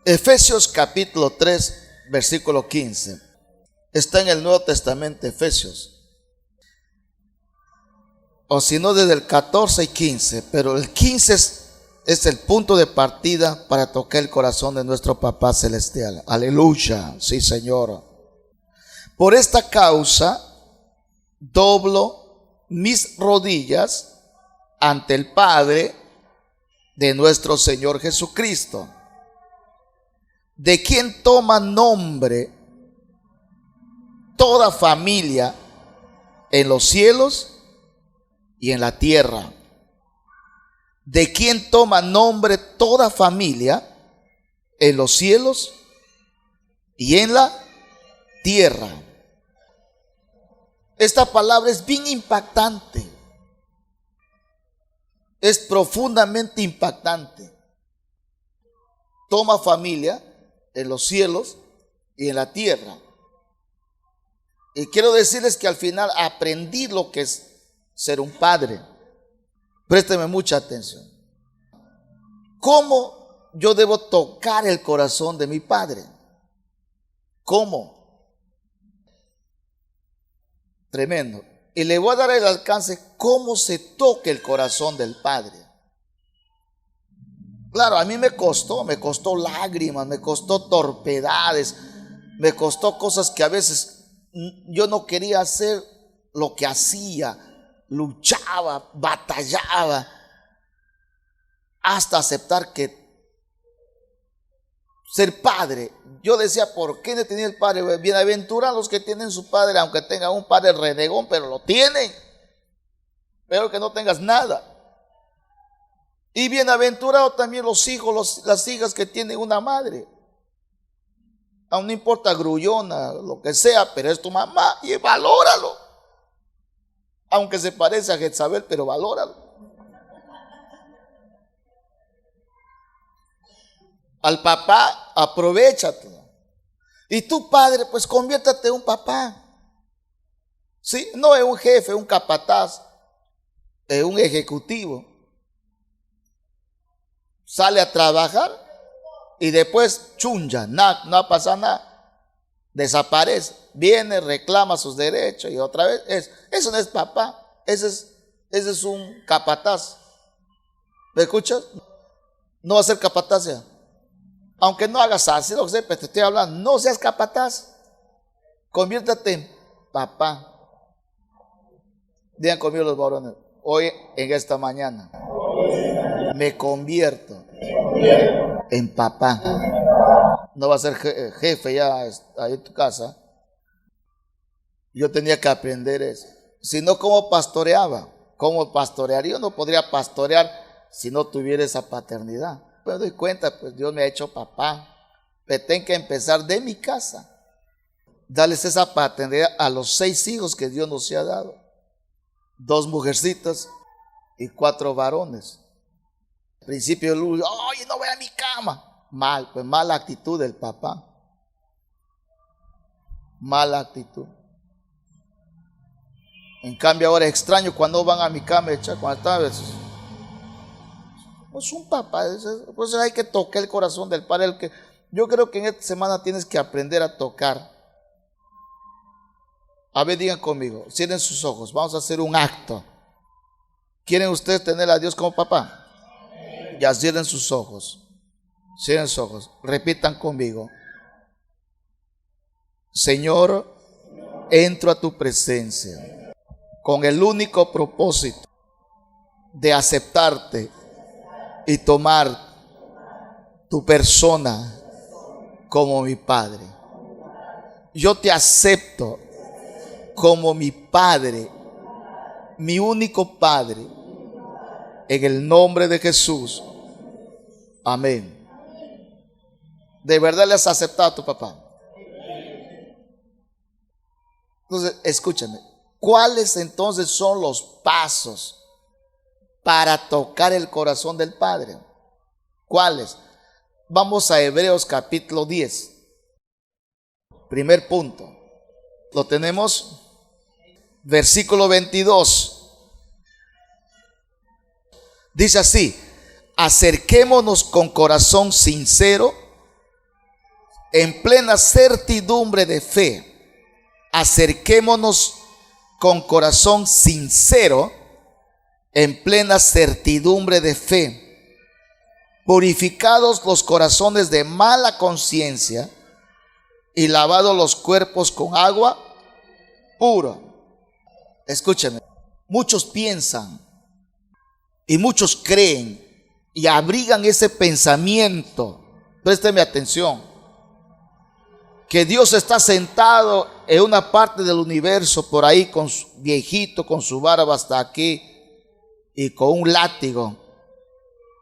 Efesios capítulo 3, versículo 15. Está en el Nuevo Testamento, Efesios. O si no, desde el 14 y 15. Pero el 15 es el punto de partida para tocar el corazón de nuestro Papá Celestial. Aleluya, sí, Señor. Por esta causa doblo mis rodillas ante el Padre de nuestro Señor Jesucristo, de quien toma nombre toda familia en los cielos y en la tierra. De quien toma nombre toda familia en los cielos y en la tierra. Esta palabra es bien impactante. Es profundamente impactante. Toma familia en los cielos y en la tierra. Y quiero decirles que al final aprendí lo que es ser un padre. Présteme mucha atención. ¿Cómo yo debo tocar el corazón de mi padre? ¿Cómo? Tremendo. Y le voy a dar el alcance cómo se toca el corazón del padre. Claro, a mí me costó lágrimas, me costó torpedades, me costó cosas que a veces yo no quería hacer lo que hacía, luchaba, batallaba, hasta aceptar que ser padre, yo decía, ¿por qué no tenía el padre? Bienaventurados los que tienen su padre, aunque tengan un padre renegón, pero lo tienen. Peor que no tengas nada. Y bienaventurados también los hijos, las hijas que tienen una madre. Aún no importa grullona, lo que sea, pero es tu mamá y valóralo. Aunque se parece a Jezabel, pero valóralo. Al papá, aprovéchate. Y tu padre, pues conviértate en un papá. ¿Sí? No es un jefe, un capataz, es un ejecutivo. Sale a trabajar y después chunja, no pasa nada. Desaparece, viene, reclama sus derechos y otra vez. Eso no es papá, ese es un capataz. ¿Me escuchas? No va a ser capataz ya. Aunque no hagas así, lo que sea, pero te estoy hablando, no seas capataz. Conviértate en papá. Digan conmigo los varones, hoy en esta mañana me convierto en papá. No va a ser jefe ya ahí en tu casa. Yo tenía que aprender eso. Si no, ¿cómo pastoreaba? ¿Cómo pastorearía? Yo no podría pastorear si no tuviera esa paternidad. Me doy cuenta, pues Dios me ha hecho papá. Pero tengo que empezar de mi casa. Darles esa paternidad a los 6 hijos que Dios nos ha dado. 2 mujercitas y 4 varones. Al principio, oye, no voy a mi cama. Mal, pues mala actitud del papá. Mala actitud. En cambio ahora es extraño cuando van a mi cama, cuando están, pues un papá, pues hay que tocar el corazón del padre. Yo creo que en esta semana tienes que aprender a tocar. A ver, digan conmigo, cierren sus ojos, vamos a hacer un acto. ¿Quieren ustedes tener a Dios como papá? Ya cierren sus ojos. Cierren sus ojos, repitan conmigo. Señor, entro a tu presencia con el único propósito de aceptarte y tomar tu persona como mi Padre. Yo te acepto como mi Padre, mi único Padre, en el nombre de Jesús. Amén. ¿De verdad le has aceptado a tu papá? Entonces, escúchame. ¿Cuáles entonces son los pasos para tocar el corazón del Padre? ¿Cuáles? Vamos a Hebreos capítulo 10. Primer punto. Lo tenemos. Versículo 22. Dice así: acerquémonos con corazón sincero en plena certidumbre de fe, acerquémonos con corazón sincero, en plena certidumbre de fe, purificados los corazones de mala conciencia y lavados los cuerpos con agua pura. Escúcheme, muchos piensan y muchos creen y abrigan ese pensamiento, présteme atención, que Dios está sentado en una parte del universo por ahí con su viejito, con su barba hasta aquí y con un látigo,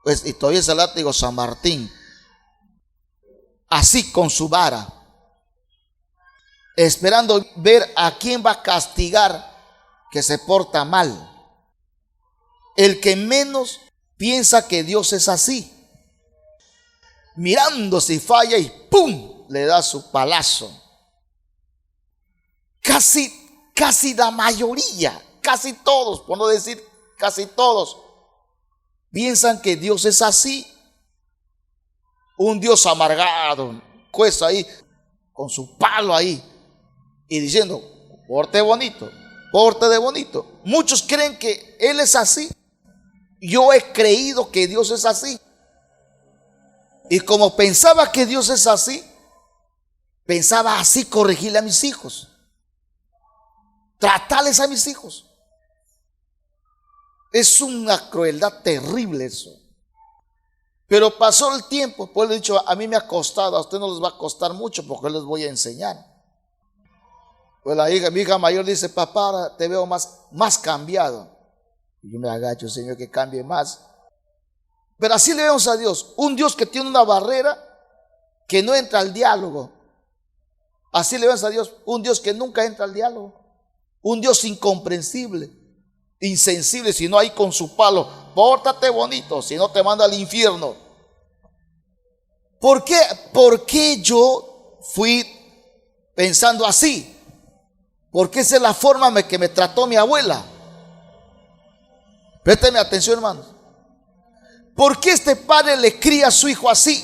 pues, y todavía ese látigo San Martín, así con su vara, esperando ver a quién va a castigar que se porta mal. El que menos piensa que Dios es así, mirando si falla y ¡pum!, le da su palazo. Casi la mayoría, casi todos, por no decir casi todos, piensan que Dios es así. Un Dios amargado, cuesta ahí, con su palo ahí, y diciendo, porte bonito, porte de bonito. Muchos creen que Él es así. Yo he creído que Dios es así. Y como pensaba que Dios es así, pensaba así corregirle a mis hijos, tratarles a mis hijos. Es una crueldad terrible eso. Pero pasó el tiempo, pues le he dicho, a mí me ha costado, a usted no les va a costar mucho porque les voy a enseñar. Pues mi hija mayor dice, papá, ahora te veo más cambiado. Y yo me agacho, Señor, que cambie más. Pero así le vemos a Dios, un Dios que tiene una barrera que no entra al diálogo. Así le vemos a Dios, un Dios que nunca entra al diálogo, un Dios incomprensible, insensible, si no hay con su palo, pórtate bonito, si no te manda al infierno. ¿Por qué yo fui pensando así? Porque esa es la forma que me trató mi abuela. Présteme atención, hermanos. ¿Por qué este padre le cría a su hijo así?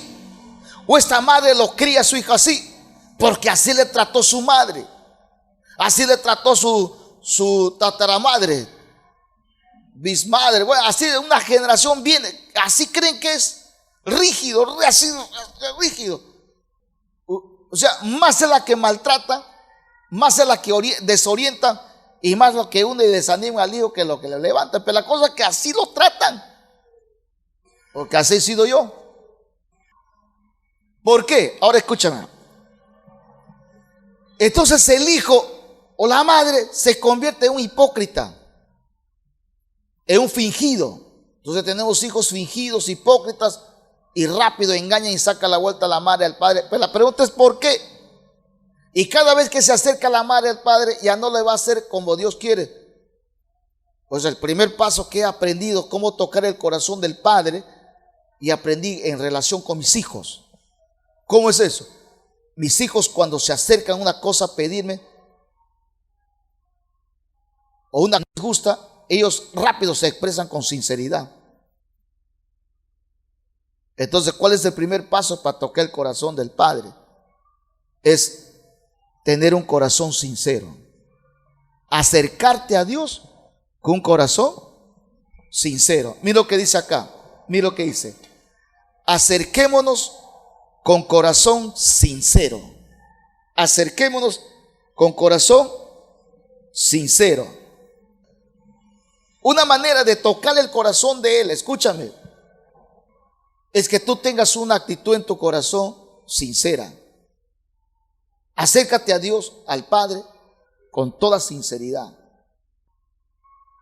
O esta madre lo cría a su hijo así. Porque así le trató su madre, así le trató su tataramadre, bismadre. Bueno, así de una generación viene, así creen que es rígido, así rígido. O sea, más es la que maltrata, más es la que desorienta y más lo que une y desanima al hijo que lo que le levanta. Pero la cosa es que así lo tratan, porque así he sido yo. ¿Por qué? Ahora escúchame. Entonces el hijo o la madre se convierte en un hipócrita, en un fingido. Entonces tenemos hijos fingidos, hipócritas, y rápido engañan y sacan la vuelta a la madre, al padre. Pero la pregunta es ¿por qué? Y cada vez que se acerca la madre al padre, ya no le va a hacer como Dios quiere. Pues el primer paso que he aprendido, cómo tocar el corazón del padre, y aprendí en relación con mis hijos. ¿Cómo es eso? Mis hijos, cuando se acercan a una cosa a pedirme o una que les gusta, ellos rápido se expresan con sinceridad. Entonces, ¿cuál es el primer paso para tocar el corazón del padre? Es tener un corazón sincero. Acercarte a Dios con un corazón sincero. Mira lo que dice acá. Mira lo que dice. Acerquémonos con corazón sincero. Acerquémonos con corazón sincero. Una manera de tocar el corazón de Él, escúchame, es que tú tengas una actitud en tu corazón sincera. Acércate a Dios, al Padre, con toda sinceridad.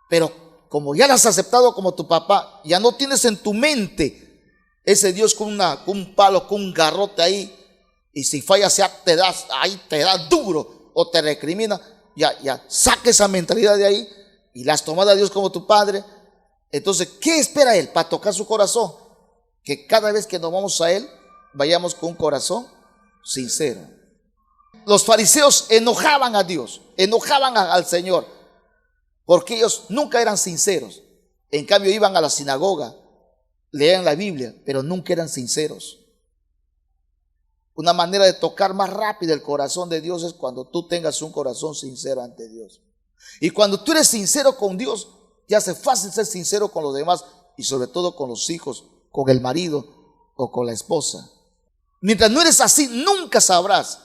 Pero como ya lo has aceptado como tu papá, ya no tienes en tu mente ese Dios con un palo, con un garrote ahí, y si fallas ya te da duro o te recrimina. Ya saca esa mentalidad de ahí y la has tomado a Dios como tu Padre. Entonces, ¿qué espera Él para tocar su corazón? Que cada vez que nos vamos a Él, vayamos con un corazón sincero. Los fariseos enojaban a Dios, enojaban al Señor, porque ellos nunca eran sinceros. En cambio, iban a la sinagoga, leían la Biblia, pero nunca eran sinceros. Una manera de tocar más rápido el corazón de Dios es cuando tú tengas un corazón sincero ante Dios. Y cuando tú eres sincero con Dios, te hace fácil ser sincero con los demás y sobre todo con los hijos, con el marido o con la esposa. Mientras no eres así, nunca sabrás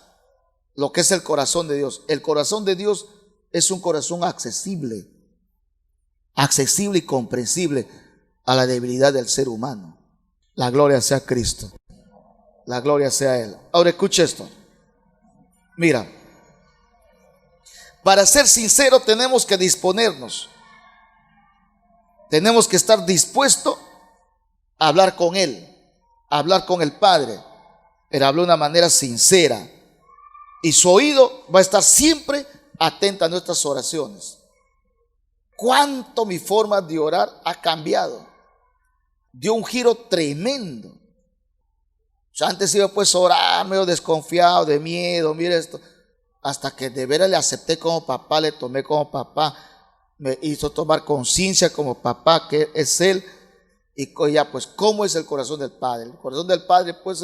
lo que es el corazón de Dios. El corazón de Dios es un corazón accesible y comprensible a la debilidad del ser humano. La gloria sea a Cristo. La gloria sea a Él. Ahora escuche esto. Mira, para ser sincero tenemos que disponernos. Tenemos que estar dispuestos a hablar con Él, a hablar con el Padre, pero hablar de una manera sincera. Y su oído va a estar siempre atento a nuestras oraciones. Cuánto mi forma de orar ha cambiado. Dio un giro tremendo. Yo antes iba pues a orar medio desconfiado, de miedo, mira esto. Hasta que de veras le acepté como papá, le tomé como papá. Me hizo tomar conciencia como papá que es Él. Y ya pues, ¿cómo es el corazón del Padre? El corazón del Padre pues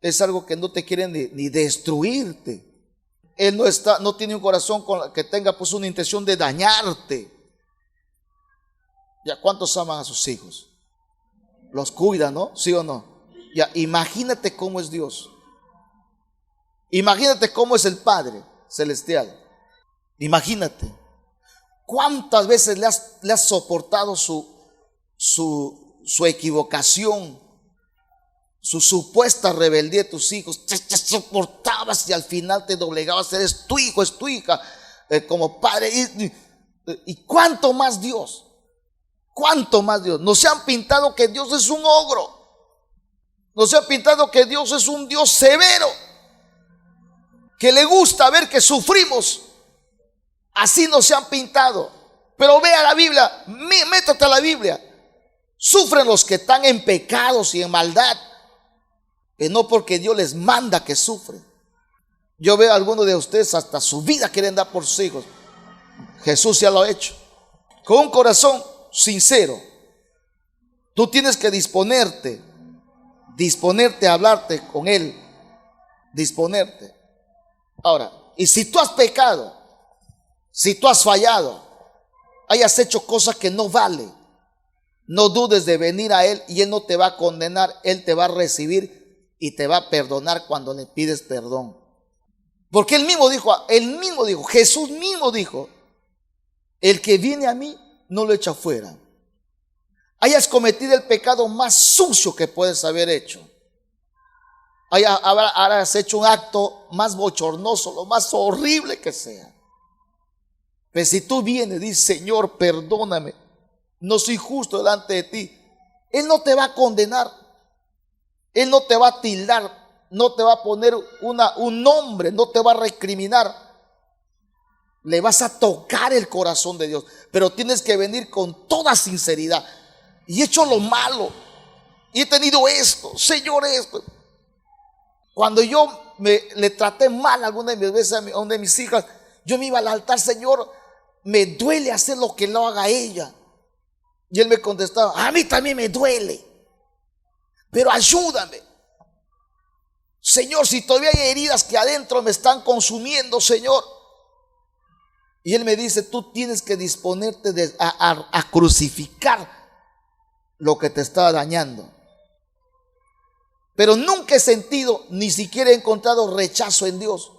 es algo que no te quiere ni destruirte. Él no tiene un corazón que tenga pues una intención de dañarte. Ya, ¿cuántos aman a sus hijos? Los cuidan, ¿no? ¿Sí o no? Ya, imagínate cómo es Dios. Imagínate cómo es el Padre celestial. Imagínate. ¿Cuántas veces le has soportado su equivocación, su supuesta rebeldía de tus hijos? Te soportabas y al final te doblegabas. Eres tu hijo, es tu hija, como padre. ¿Y cuánto más Dios? ¿Cuánto más Dios? Nos han pintado que Dios es un ogro. Nos han pintado que Dios es un Dios severo, que le gusta ver que sufrimos. Así nos han pintado. Pero vea la Biblia, métete a la Biblia. Sufren los que están en pecados y en maldad, que no porque Dios les manda que sufren. Yo veo a algunos de ustedes hasta su vida quieren dar por sus hijos. Jesús ya lo ha hecho. Con un corazón sincero, tú tienes que disponerte a hablarte con Él, disponerte. Ahora, y si tú has pecado, si tú has fallado, hayas hecho cosas que no vale, no dudes de venir a Él y Él no te va a condenar. Él te va a recibir y te va a perdonar cuando le pides perdón. Porque Él mismo dijo, Jesús mismo dijo, el que viene a mí no lo echa fuera. Hayas cometido el pecado más sucio que puedes haber hecho. Hayas hecho un acto más bochornoso, lo más horrible que sea. Pero si tú vienes y dices, Señor, perdóname, no soy justo delante de ti, Él no te va a condenar. Él no te va a tildar, no te va a poner un nombre, no te va a recriminar. Le vas a tocar el corazón de Dios, pero tienes que venir con toda sinceridad. Y he hecho lo malo, y he tenido esto, Señor, esto. Cuando yo le traté mal alguna de mis veces a una de mis hijas, yo me iba al altar, Señor, me duele hacer lo que no haga ella. Y Él me contestaba, a mí también me duele, pero ayúdame. Señor, si todavía hay heridas que adentro me están consumiendo, Señor. Y Él me dice, tú tienes que disponerte a crucificar lo que te está dañando. Pero nunca he sentido, ni siquiera he encontrado rechazo en Dios.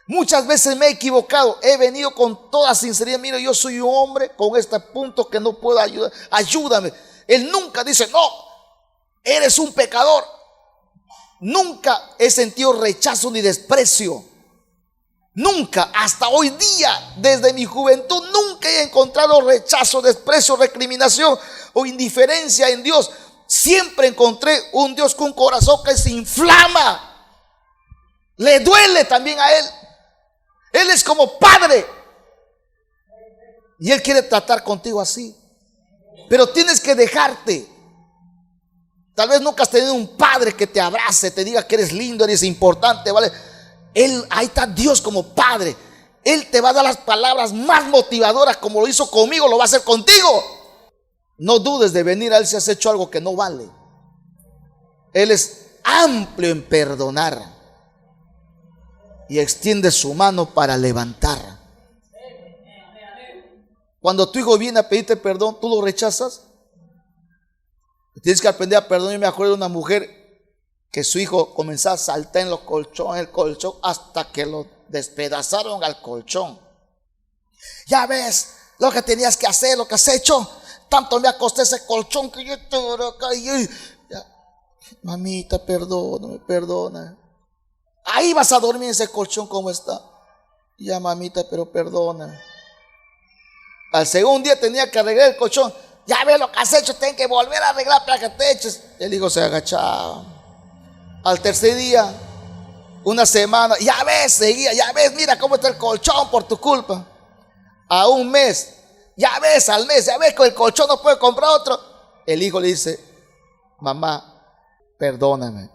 Muchas veces me he equivocado, he venido con toda sinceridad, mira, yo soy un hombre con este punto que no puedo ayudar, ayúdame. Él nunca dice, no, eres un pecador. Nunca he sentido rechazo ni desprecio. Nunca, hasta hoy día, desde mi juventud, nunca he encontrado rechazo, desprecio, recriminación o indiferencia en Dios. Siempre encontré un Dios con un corazón que se inflama. Le duele también a Él. Él es como padre y Él quiere tratar contigo así. Pero tienes que dejarte. Tal vez nunca has tenido un padre que te abrace, te diga que eres lindo, eres importante, ¿vale? Ahí está Dios como padre. Él te va a dar las palabras más motivadoras, como lo hizo conmigo, lo va a hacer contigo. No dudes de venir a Él si has hecho algo que no vale. Él es amplio en perdonar y extiende su mano para levantar. Cuando tu hijo viene a pedirte perdón, ¿tú lo rechazas? Tienes que aprender a perdonar. Yo me acuerdo de una mujer que su hijo comenzó a saltar en el colchón, hasta que lo despedazaron al colchón. Ya ves lo que tenías que hacer, lo que has hecho. Tanto me acosté ese colchón que yo caí. Mamita, perdóname, perdona. Ahí vas a dormir en ese colchón como está. Ya, mamita, pero perdona. Al segundo día tenía que arreglar el colchón. Ya ves lo que has hecho, tengo que volver a arreglar para que te eches. El hijo se agachaba. Al tercer día, una semana, ya ves, seguía, ya ves, mira cómo está el colchón por tu culpa. A un mes, ya ves, al mes, ya ves que el colchón no puede comprar otro. El hijo le dice: mamá, perdóname.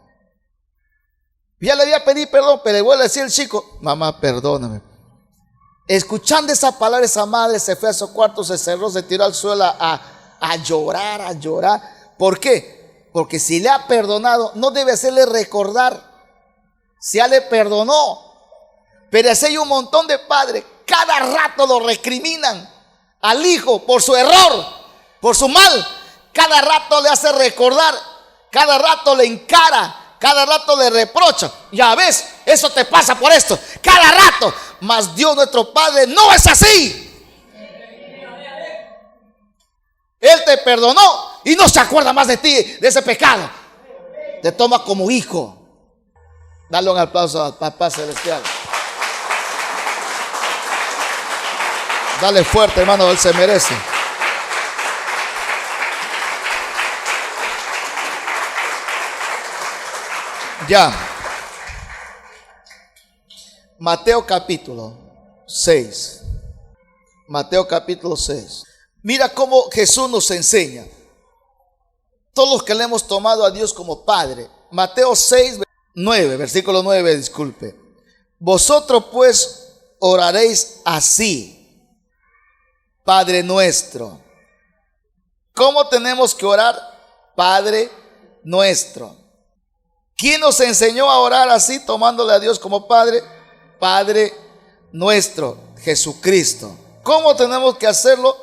Ya le había pedido perdón, pero le vuelve a decir el chico: mamá, perdóname. Escuchando esa palabra, esa madre se fue a su cuarto, se cerró, se tiró al suelo a llorar, a llorar. ¿Por qué? Porque si le ha perdonado, no debe hacerle recordar si ya le perdonó. Pero así hay un montón de padres, cada rato lo recriminan al hijo por su error, por su mal. Cada rato le hace recordar, cada rato le encara, cada rato le reprocha. Ya ves, eso te pasa por esto, cada rato. Mas Dios nuestro Padre no es así. Él te perdonó y no se acuerda más de ti, de ese pecado. Te toma como hijo. Dale un aplauso al Papá Celestial. Dale fuerte, hermano, él se merece. Ya. Mateo capítulo 6. Mateo capítulo 6. Mira cómo Jesús nos enseña. Todos los que le hemos tomado a Dios como Padre. Mateo 6, 9, versículo 9, disculpe. Vosotros pues oraréis así: Padre nuestro. ¿Cómo tenemos que orar? Padre nuestro. ¿Quién nos enseñó a orar así, tomándole a Dios como Padre? Padre nuestro, Jesucristo. ¿Cómo tenemos que hacerlo?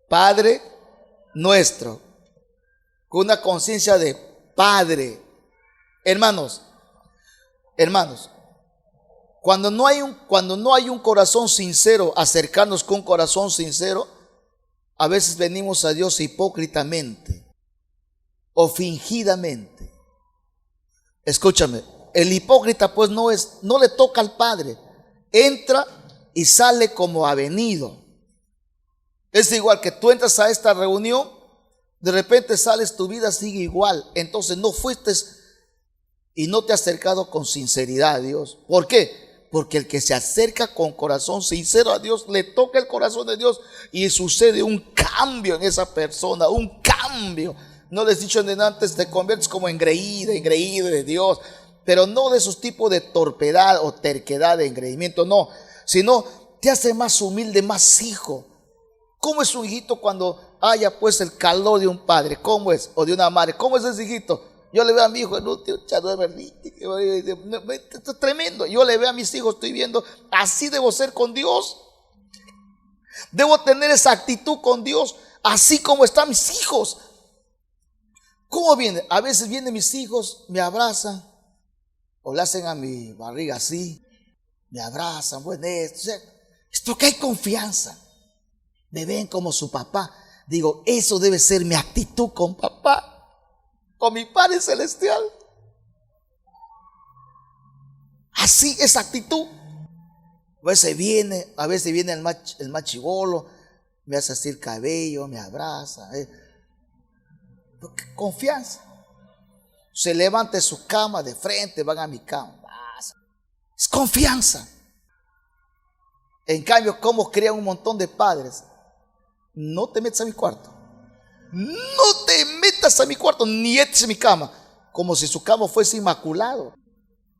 Padre nuestro, con una conciencia de Padre. Hermanos, cuando no hay un corazón sincero, acercarnos con un corazón sincero, a veces venimos a Dios hipócritamente o fingidamente. Escúchame, el hipócrita pues no le toca al Padre, entra y sale como ha venido. Es igual que tú entras a esta reunión, de repente sales, tu vida sigue igual. Entonces no fuiste y no te has acercado con sinceridad a Dios. ¿Por qué? Porque el que se acerca con corazón sincero a Dios, le toca el corazón de Dios y sucede un cambio en esa persona, un cambio. No les he dicho antes, te conviertes como engreído de Dios, pero no de esos tipos de torpedad o terquedad de engreimiento, no, sino te hace más humilde, más hijo. ¿Cómo es un hijito cuando haya pues el calor de un padre? ¿Cómo es? O de una madre. ¿Cómo es ese hijito? Yo le veo a mi hijo, el último, esto es tremendo. Yo le veo a mis hijos, estoy viendo, así debo ser con Dios. Debo tener esa actitud con Dios, así como están mis hijos. ¿Cómo viene? A veces vienen mis hijos, me abrazan, o le hacen a mi barriga así, me abrazan, bueno, es porque hay confianza. Me ven como su papá. Digo, eso debe ser mi actitud con papá, con mi Padre Celestial. Así, esa actitud. A veces viene el más chibolo, me hace así el cabello, me abraza. Confianza. Se levanta de su cama de frente, van a mi cama. Es confianza. En cambio, ¿cómo crean un montón de padres? No te metas a mi cuarto. No te metas a mi cuarto, ni entres en mi cama. Como si su cama fuese inmaculado.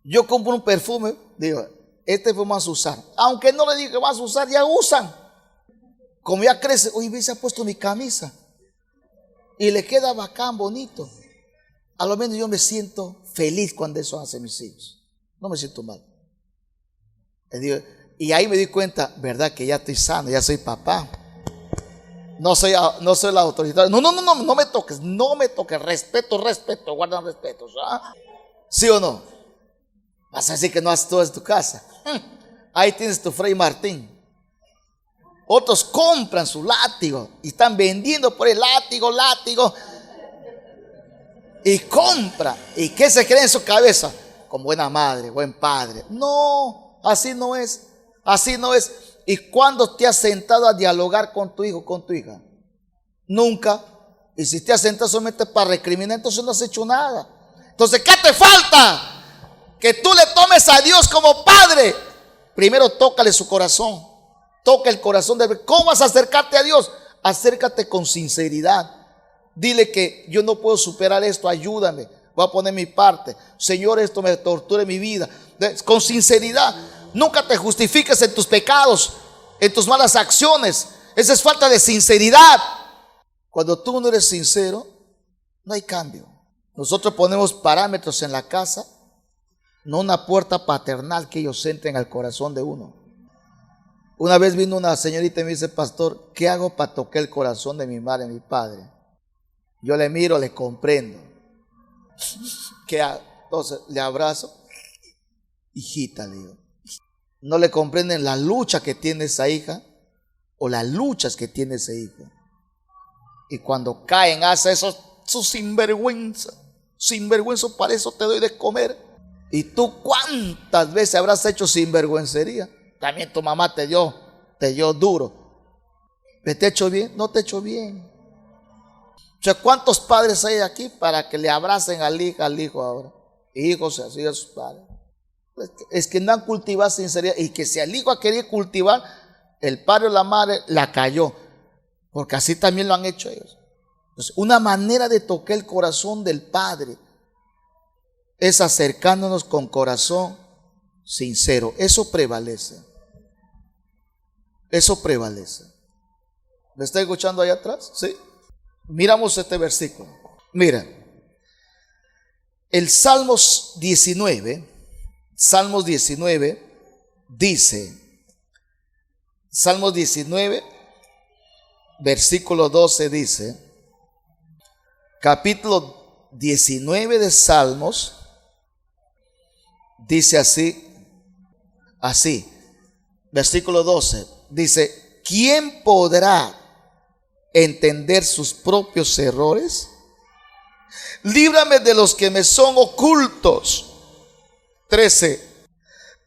Yo compro un perfume, digo, este perfume vas a usar. Aunque no le diga que vas a usar, ya usan. Como ya crece, oye, se ha puesto mi camisa y le queda bacán, bonito. A lo menos yo me siento feliz cuando eso hace mis hijos. No me siento mal. Y ahí me di cuenta, verdad, que ya estoy sano, ya soy papá. No soy la autoridad. No me toques, no me toques. Respeto, guardan respeto. ¿Ah? ¿Sí o no? Vas a decir que no haces todo en tu casa. Ahí tienes tu Fray Martín. Otros compran su látigo y están vendiendo por el látigo. Y compra. ¿Y qué se cree en su cabeza? Con buena madre, buen padre. No, así no es. Así no es. ¿Y cuándo te has sentado a dialogar con tu hijo, con tu hija? Nunca. Y si te has sentado solamente para recriminar, entonces no has hecho nada. Entonces, ¿qué te falta? Que tú le tomes a Dios como padre. Primero tócale su corazón. Toca el corazón de... ¿Cómo vas a acercarte a Dios? Acércate con sinceridad. Dile que yo no puedo superar esto, ayúdame. Voy a poner mi parte. Señor, esto me tortura en mi vida. Con sinceridad. Nunca te justifiques en tus pecados, en tus malas acciones. Esa es falta de sinceridad. Cuando tú no eres sincero, no hay cambio. Nosotros ponemos parámetros en la casa, no una puerta paternal que ellos entren al corazón de uno. Una vez vino una señorita y me dice: pastor, ¿qué hago para tocar el corazón de mi madre y mi padre? Yo le miro, le comprendo. ¿Qué hago? Entonces le abrazo. Hijita, le digo, no le comprenden la lucha que tiene esa hija o las luchas que tiene ese hijo. Y cuando caen, hace eso, su sinvergüenza. Sinvergüenza, para eso te doy de comer. ¿Y tú cuántas veces habrás hecho sinvergüencería? También tu mamá te dio duro. ¿Te he hecho bien? No te he hecho bien. O sea, ¿cuántos padres hay aquí para que le abracen al hijo ahora? Hijos así a sus padres. Es que no han cultivado sinceridad. Y que si el hijo ha querido cultivar, el padre o la madre la cayó. Porque así también lo han hecho ellos. Entonces, una manera de tocar el corazón del padre es acercándonos con corazón sincero. Eso prevalece. Eso prevalece. ¿Me está escuchando allá atrás? ¿Sí? Miramos este versículo. Mira, el Salmos 19 dice, Salmos 19, versículo 12 dice, capítulo 19 de Salmos, dice así, versículo 12, dice: ¿quién podrá entender sus propios errores? Líbrame de los que me son ocultos. 13.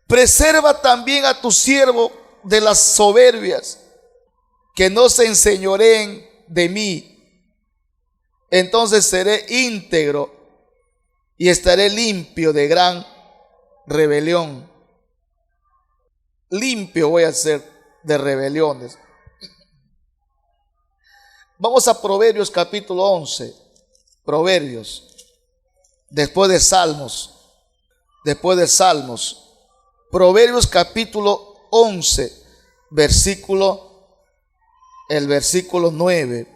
Preserva también a tu siervo de las soberbias, que no se enseñoreen de mí. Entonces seré íntegro y estaré limpio de gran rebelión. Limpio voy a ser de rebeliones. Vamos a Proverbios capítulo 11. Proverbios. Después de Salmos. Proverbios capítulo 11. El versículo 9.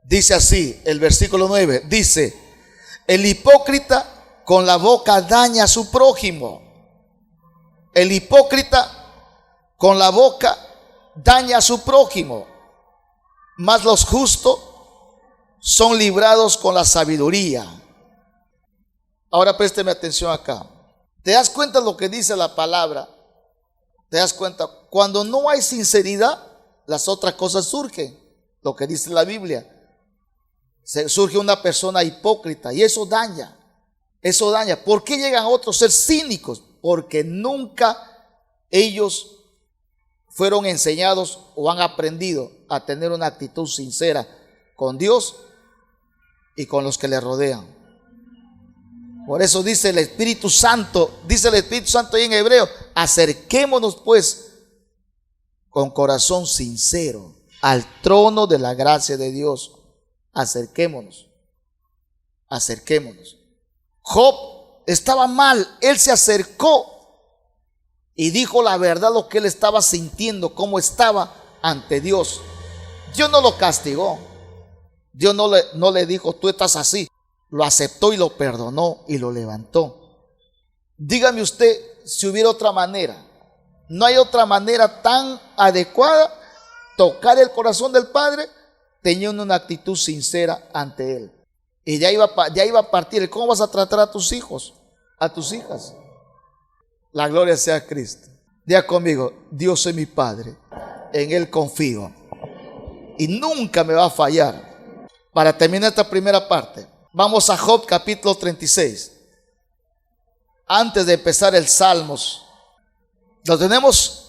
Dice así, el versículo 9. Dice: el hipócrita con la boca daña a su prójimo. El hipócrita con la boca daña a su prójimo, mas los justos son librados con la sabiduría. Ahora présteme atención acá. ¿Te das cuenta lo que dice la palabra? ¿Te das cuenta? Cuando no hay sinceridad, las otras cosas surgen. Lo que dice la Biblia. Surge una persona hipócrita y eso daña. Eso daña. ¿Por qué llegan otros a ser cínicos? Porque nunca ellos fueron enseñados o han aprendido a tener una actitud sincera con Dios y con los que le rodean. Por eso dice el Espíritu Santo ahí en hebreo: acerquémonos pues con corazón sincero al trono de la gracia de Dios. Acerquémonos. Job estaba mal, él se acercó y dijo la verdad, lo que él estaba sintiendo, cómo estaba ante Dios. Dios no lo castigó. Dios no le dijo: tú estás así. lo aceptó y lo perdonó y lo levantó. Dígame usted si hubiera otra manera. No hay otra manera tan adecuada tocar el corazón del Padre teniendo una actitud sincera ante Él. Y ya iba a partir. ¿Cómo vas a tratar a tus hijos, a tus hijas? La gloria sea a Cristo. Diga conmigo: Dios es mi Padre, en Él confío y nunca me va a fallar. Para terminar esta primera parte, vamos a Job capítulo 36. Antes de empezar el Salmos, lo tenemos.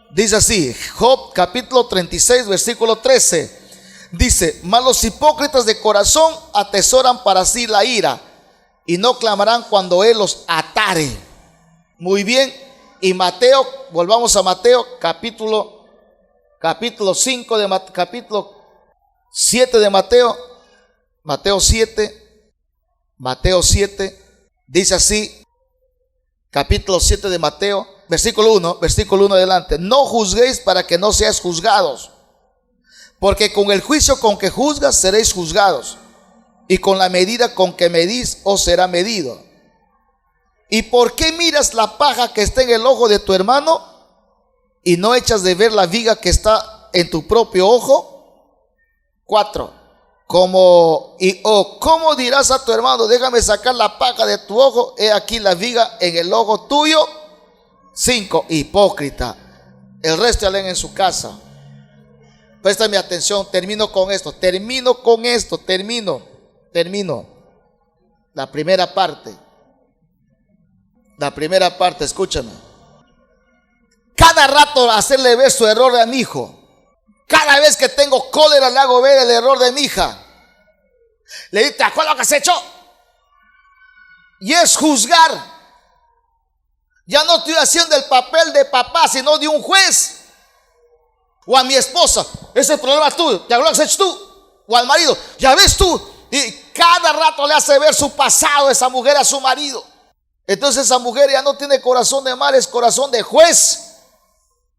Dice así, Job capítulo 36 versículo 13. Dice: mas los hipócritas de corazón atesoran para sí la ira y no clamarán cuando Él los atare. Muy bien. Y Mateo, volvamos a Mateo capítulo 5 de capítulo 7 de Mateo. Mateo 7 dice así, capítulo 7 de Mateo, versículo 1 adelante: no juzguéis para que no seáis juzgados, porque con el juicio con que juzgas seréis juzgados, y con la medida con que medís os será medido. ¿Y por qué miras la paja que está en el ojo de tu hermano y no echas de ver la viga que está en tu propio ojo? 4. ¿Cómo dirás a tu hermano: déjame sacar la paja de tu ojo, he aquí la viga en el ojo tuyo? 5. Hipócrita. El resto leen en su casa. Préstame atención, termino. La primera parte, escúchame. Cada rato hacerle ver su error a mi hijo. Cada vez que tengo cólera le hago ver el error de mi hija. Le digo: ¿te acuerdas lo que has hecho? Y es juzgar. Ya no estoy haciendo el papel de papá, sino de un juez. O a mi esposa: ese es el problema tuyo, ¿te acuerdas lo que has hecho tú? O al marido: ya ves tú. Y cada rato le hace ver su pasado esa mujer a su marido. Entonces esa mujer ya no tiene corazón de madre, es corazón de juez.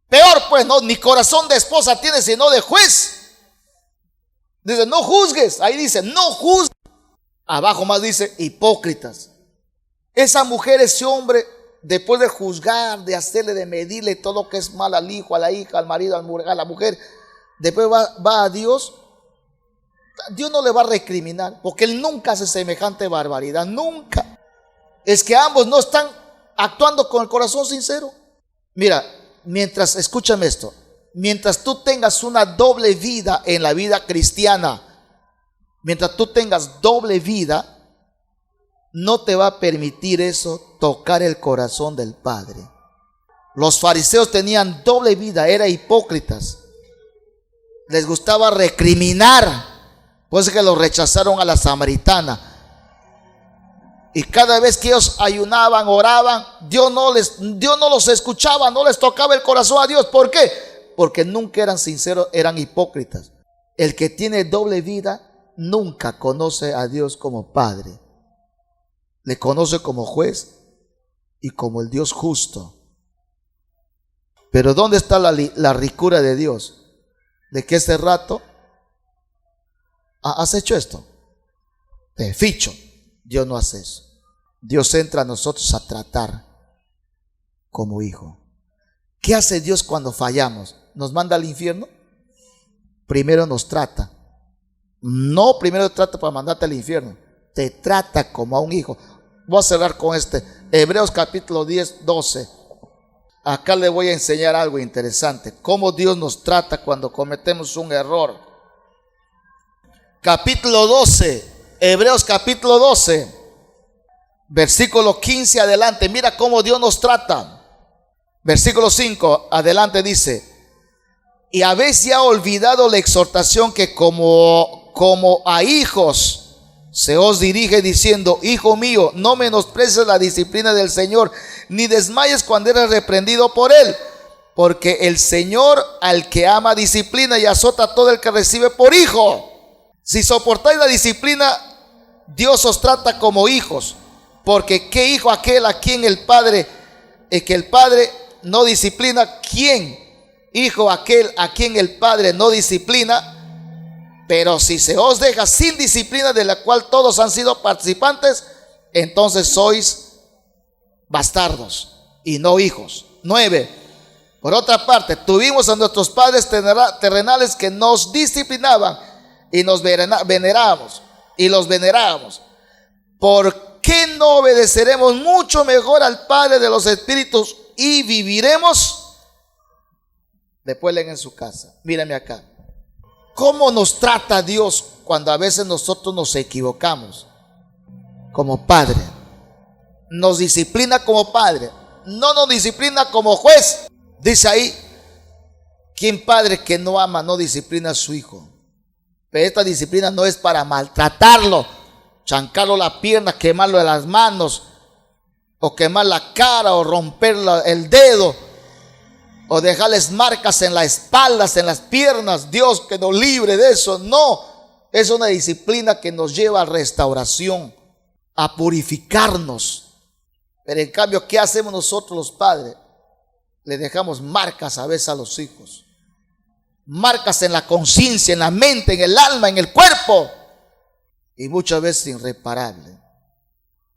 Peor pues, no, ni corazón de esposa tiene, sino de juez. Dice: no juzgues. Ahí dice: no juzgues. Abajo más dice: hipócritas. Esa mujer, ese hombre, después de juzgar, de hacerle, de medirle todo lo que es mal al hijo, a la hija, al marido, a la mujer, después va a Dios. Dios no le va a recriminar, porque Él nunca hace semejante barbaridad, nunca. Es que ambos no están actuando con el corazón sincero. Mira, escúchame esto, mientras tú tengas una doble vida en la vida cristiana, mientras tú tengas doble vida, no te va a permitir eso tocar el corazón del Padre. Los fariseos tenían doble vida, eran hipócritas. Les gustaba recriminar. Por eso es que los rechazaron a la samaritana. Y cada vez que ellos ayunaban, oraban, Dios no los escuchaba, no les tocaba el corazón a Dios. ¿Por qué? Porque nunca eran sinceros, eran hipócritas. El que tiene doble vida nunca conoce a Dios como Padre. Le conoce como juez y como el Dios justo. Pero ¿dónde está la ricura de Dios? De que ese rato has hecho esto, te ficho. Dios no hace eso. Dios entra a nosotros a tratar como hijo. ¿Qué hace Dios cuando fallamos? ¿Nos manda al infierno? Primero nos trata. No primero trata para mandarte al infierno. Te trata como a un hijo. Voy a cerrar con Hebreos capítulo 10, 12. Acá le voy a enseñar algo interesante. Cómo Dios nos trata cuando cometemos un error. Capítulo 12. Hebreos capítulo 12. Versículo 15 adelante. Mira cómo Dios nos trata. Versículo 5 adelante dice: y habéis ya olvidado la exhortación que como a hijos se os dirige diciendo: hijo mío, no menosprecies la disciplina del Señor, ni desmayes cuando eres reprendido por Él, porque el Señor al que ama disciplina y azota a todo el que recibe por hijo. Si soportáis la disciplina, Dios os trata como hijos. Porque ¿qué hijo aquel a quien el Padre, que el Padre no disciplina? ¿Quién? Hijo aquel a quien el Padre no disciplina. Pero si se os deja sin disciplina, de la cual todos han sido participantes, entonces sois bastardos y no hijos. 9. Por otra parte, tuvimos a nuestros padres terrenales que nos disciplinaban y nos venerábamos y los venerábamos. ¿Por qué no obedeceremos mucho mejor al Padre de los espíritus y viviremos? Después leen en su casa. Mírenme acá. ¿Cómo nos trata Dios cuando a veces nosotros nos equivocamos? Como padre. Nos disciplina como padre. No nos disciplina como juez. Dice ahí, ¿quién padre que no ama no disciplina a su hijo? Pero esta disciplina no es para maltratarlo, chancarlo la pierna, quemarlo de las manos, o quemar la cara, o romper el dedo, o dejarles marcas en las espaldas, en las piernas. Dios que nos libre de eso. No, es una disciplina que nos lleva a restauración, a purificarnos. Pero en cambio, ¿qué hacemos nosotros los padres? Le dejamos marcas a veces a los hijos, marcas en la conciencia, en la mente, en el alma, en el cuerpo, y muchas veces irreparable.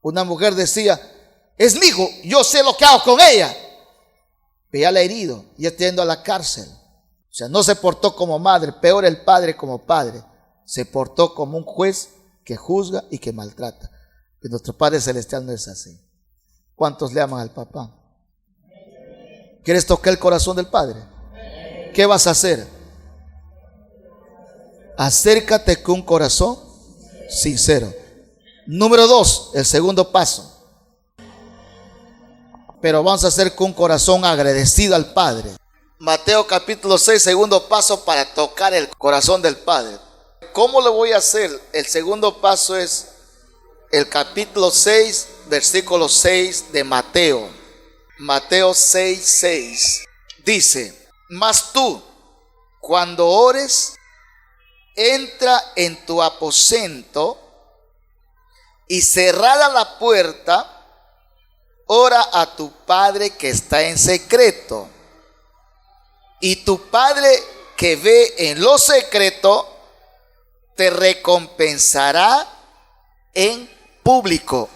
Una mujer decía, es mi hijo, yo sé lo que hago con ella. Pero ya la ha herido, ya está yendo a la cárcel. O sea, no se portó como madre, peor el padre como padre. Se portó como un juez que juzga y que maltrata. Que nuestro Padre Celestial no es así. ¿Cuántos le aman al papá? ¿Quieres tocar el corazón del Padre? ¿Qué vas a hacer? Acércate con un corazón sincero. Número 2, el segundo paso. Pero vamos a hacer con un corazón agradecido al Padre. Mateo capítulo 6, segundo paso para tocar el corazón del Padre. ¿Cómo lo voy a hacer? El segundo paso es el capítulo 6, versículo 6 de Mateo. Mateo 6, 6. Dice, mas tú, cuando ores, entra en tu aposento y cerrada la puerta, ora a tu Padre que está en secreto. Y tu Padre que ve en lo secreto, te recompensará en público.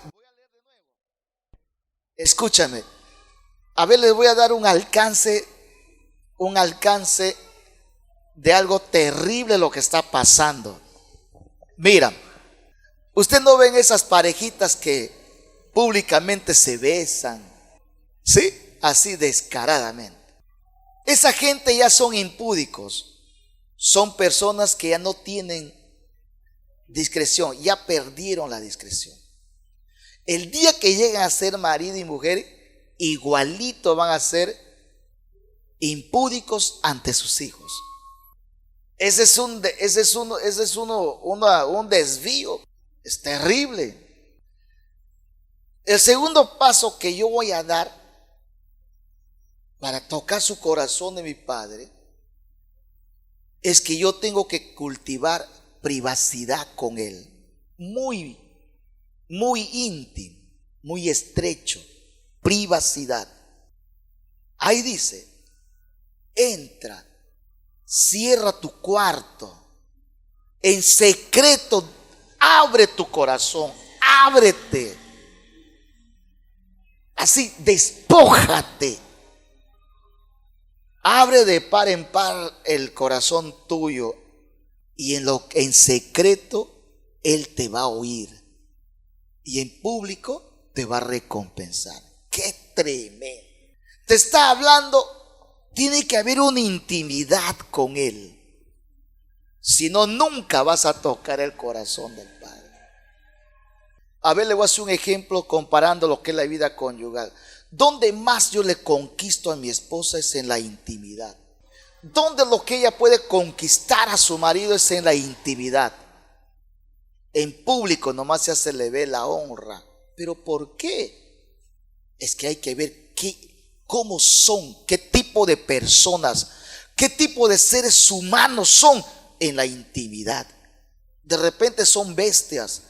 Escúchame. A ver, les voy a dar un alcance de algo terrible lo que está pasando. Mira, usted no ven esas parejitas que públicamente se besan, ¿sí? Así descaradamente. Esa gente ya son impúdicos, son personas que ya no tienen discreción, ya perdieron la discreción. El día que lleguen a ser marido y mujer, igualito van a ser impúdicos ante sus hijos. Ese es un desvío. Es terrible. El segundo paso que yo voy a dar para tocar su corazón de mi Padre es que yo tengo que cultivar privacidad con Él. Muy íntimo, muy estrecho. Privacidad. Ahí dice, entra, cierra tu cuarto, en secreto, abre tu corazón, ábrete. Así, despójate. Abre de par en par el corazón tuyo y en secreto Él te va a oír y en público te va a recompensar. ¡Qué tremendo! Te está hablando, tiene que haber una intimidad con Él. Si no, nunca vas a tocar el corazón del Padre. A ver, le voy a hacer un ejemplo comparando lo que es la vida conyugal. Donde más yo le conquisto a mi esposa es en la intimidad. Donde lo que ella puede conquistar a su marido es en la intimidad. En público nomás se le ve la honra. ¿Pero por qué? Es que hay que ver cómo son, qué tipo de personas, qué tipo de seres humanos son en la intimidad. De repente son bestias,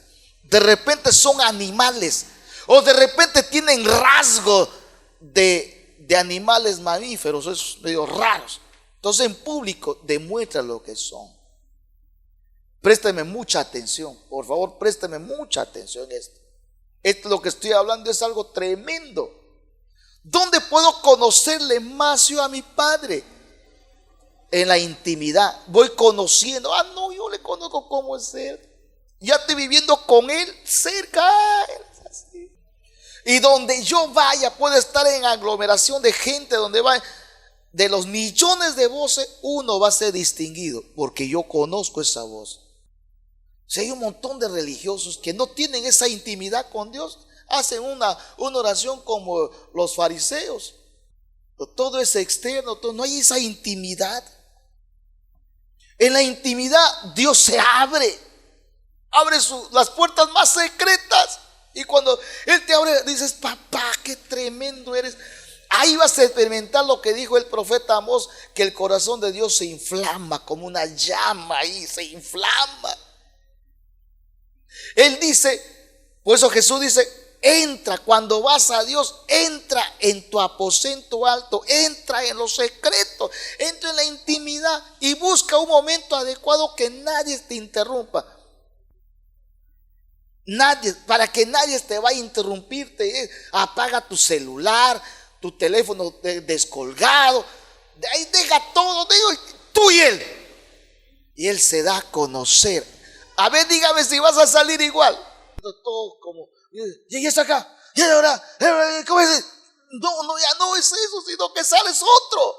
de repente son animales, o de repente tienen rasgos de animales mamíferos, esos medio raros. Entonces en público demuestra lo que son. Présteme mucha atención, por favor, présteme mucha atención en esto. Esto lo que estoy hablando es algo tremendo. ¿Dónde puedo conocerle más yo a mi Padre? En la intimidad. Voy conociendo. No, yo le conozco cómo es Él. Ya estoy viviendo con Él cerca. Él es así. Y donde yo vaya, puedo estar en aglomeración de gente, donde va, de los millones de voces, uno va a ser distinguido, porque yo conozco esa voz. Si hay un montón de religiosos que no tienen esa intimidad con Dios, hacen una oración como los fariseos. Todo es externo, no hay esa intimidad. En la intimidad Dios se abre las puertas más secretas. Y cuando Él te abre, dices: papá, qué tremendo eres. Ahí vas a experimentar lo que dijo el profeta Amós, que el corazón de Dios se inflama como una llama, ahí se inflama. Él dice, por eso Jesús dice: entra, cuando vas a Dios, entra en tu aposento alto, entra en lo secreto, entra en la intimidad y busca un momento adecuado que nadie te interrumpa. Nadie, para que nadie te vaya a interrumpirte. Apaga tu celular, tu teléfono descolgado, de ahí deja todo, tú y Él se da a conocer. A ver, dígame si vas a salir igual. Todo como, ya está acá, ya ahora, ¿cómo es? No, ya no es eso, sino que sales otro.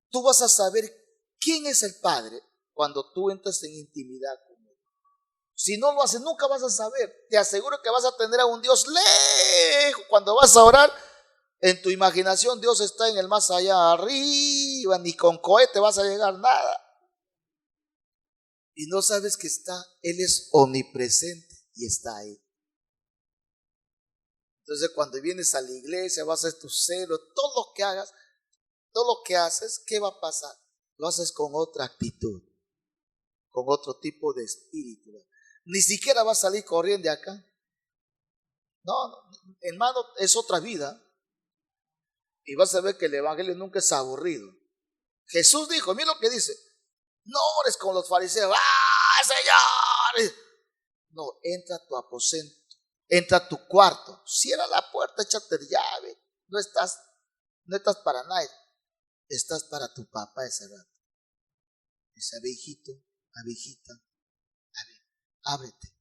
Tú vas a saber quién es el Padre cuando tú entras en intimidad con Él. Si no lo haces, nunca vas a saber. Te aseguro que vas a tener a un Dios lejos. Cuando vas a orar, en tu imaginación Dios está en el más allá arriba, ni con cohete vas a llegar nada. Y no sabes que Él es omnipresente y está ahí. Entonces cuando vienes a la iglesia, vas a hacer tu celo, todo lo que hagas, todo lo que haces, ¿qué va a pasar? Lo haces con otra actitud, con otro tipo de espíritu. Ni siquiera vas a salir corriendo de acá. No, hermano, es otra vida. Y vas a ver que el evangelio nunca es aburrido. Jesús dijo, mira lo que dice: no ores con los fariseos. Señor! No, entra a tu aposento, entra a tu cuarto, cierra la puerta, échate llave. No estás para nadie, estás para tu papá ese rato. Dice: abejito, abejita, ábrete.